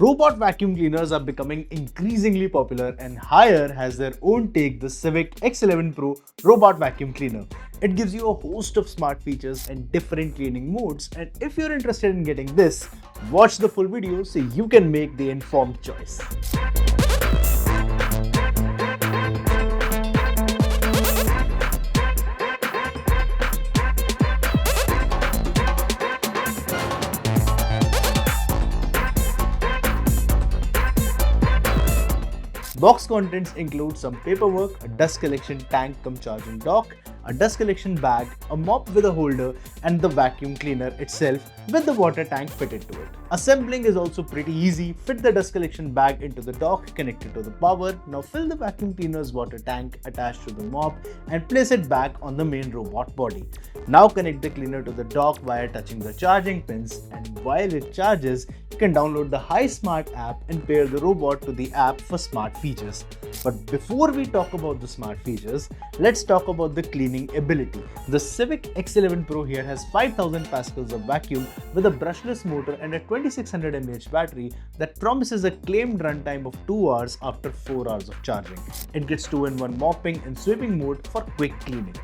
Robot vacuum cleaners are becoming increasingly popular, and Haier has their own take, the Civic X11 Pro robot vacuum cleaner. It gives you a host of smart features and different cleaning modes, and if you're interested in getting this, watch the full video so you can make the informed choice. Box contents include some paperwork, a dust collection tank cum charging dock, a dust collection bag, a mop with a holder, and the vacuum cleaner itself with the water tank fitted to it. Assembling is also pretty easy. Fit the dust collection bag into the dock, connect it to the power. Now fill the vacuum cleaner's water tank attached to the mop and place it back on the main robot body. Now connect the cleaner to the dock via touching the charging pins, and while it charges, you can download the HiSmart app and pair the robot to the app for smart features. But before we talk about the smart features, let's talk about the cleaning ability. The Civic X11 Pro here has 5000 pascals of vacuum with a brushless motor and a 2600 mAh battery that promises a claimed runtime of 2 hours after 4 hours of charging. It gets 2-in-1 mopping and sweeping mode for quick cleaning.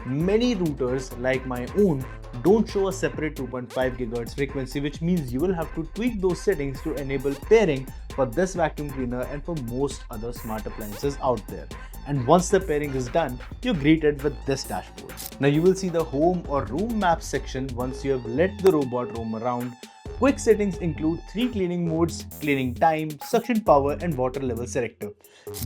Many routers, like my own, don't show a separate 2.5 GHz frequency, which means you will have to tweak those settings to enable pairing for this vacuum cleaner and for most other smart appliances out there. And once the pairing is done, you're greeted with this dashboard. Now you will see the home or room map section once you have let the robot roam around. Quick settings include 3 cleaning modes: cleaning time, suction power, and water level selector.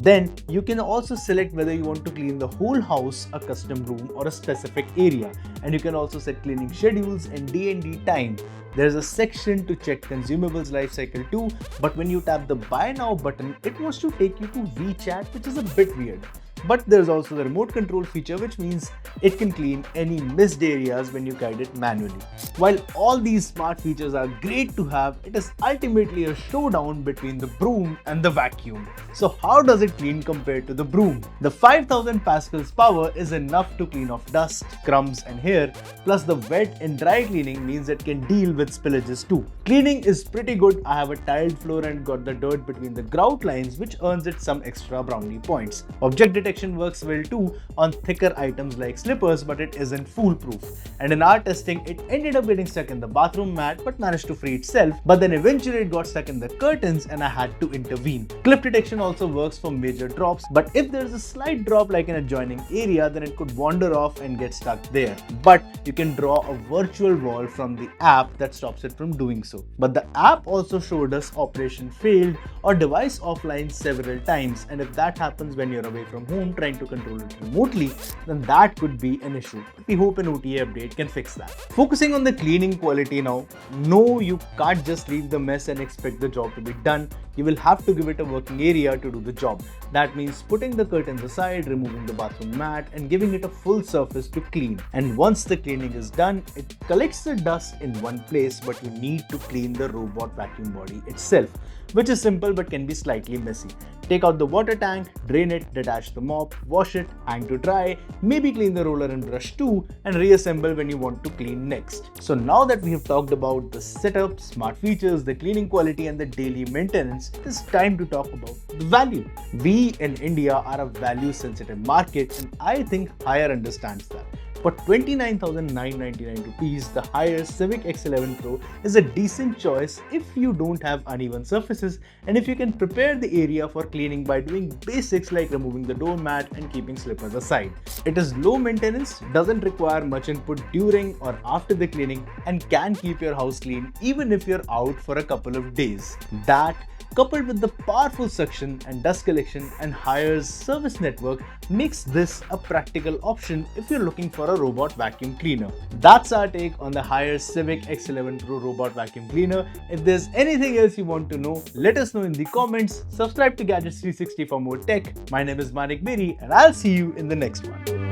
Then you can also select whether you want to clean the whole house, a custom room, or a specific area. And you can also set cleaning schedules and D&D time. There's a section to check consumables life cycle too, but when you tap the buy now button, it wants to take you to WeChat, which is a bit weird. But there's also the remote control feature, which means it can clean any missed areas when you guide it manually. While all these smart features are great to have, it is ultimately a showdown between the Broom and the vacuum. So how does it clean compared to the Broom? The 5000 pascals power is enough to clean off dust, crumbs, and hair, plus the wet and dry cleaning means it can deal with spillages too. Cleaning is pretty good. I have a tiled floor and got the dirt between the grout lines, which earns it some extra brownie points. Object detection works well too on thicker items like slippers, but it isn't foolproof. And in our testing, it ended up getting stuck in the bathroom mat but managed to free itself, but then eventually it got stuck in the curtains and I had to intervene. Clip detection also works for major drops, but if there's a slight drop like an adjoining area, then it could wander off and get stuck there. But you can draw a virtual wall from the app that stops it from doing so. But the app also showed us operation failed or device offline several times, and if that happens when you're away from home trying to control it remotely, then that could be an issue. But we hope an OTA update can fix that. Focusing on the cleaning quality now, no, you can't just leave the mess and expect the job to be done. You will have to give it a working area to do the job. That means putting the curtains aside, removing the bathroom mat, and giving it a full surface to clean. And once the cleaning is done, it collects the dust in one place, but you need to clean the robot vacuum body itself, which is simple but can be slightly messy. Take out the water tank, drain it, detach the mop, wash it, hang to dry, maybe clean the roller and brush too, and reassemble when you want to clean next. So now that we have talked about the setup, smart features, the cleaning quality, and the daily maintenance, it's time to talk about the value. We in India are a value sensitive market, and I think Haier understands that. For 29,999 rupees, the Haier Civic X11 Pro is a decent choice if you don't have uneven surfaces and if you can prepare the area for cleaning by doing basics like removing the doormat and keeping slippers aside. It is low maintenance, doesn't require much input during or after the cleaning, and can keep your house clean even if you're out for a couple of days. That, coupled with the powerful suction and dust collection and Haier's service network, makes this a practical option if you're looking for a robot vacuum cleaner. That's our take on the Haier Civic X11 Pro robot vacuum cleaner. If there's anything else you want to know, let us know in the comments. Subscribe to Gadgets 360 for more tech. My name is Manik Meri, and I'll see you in the next one.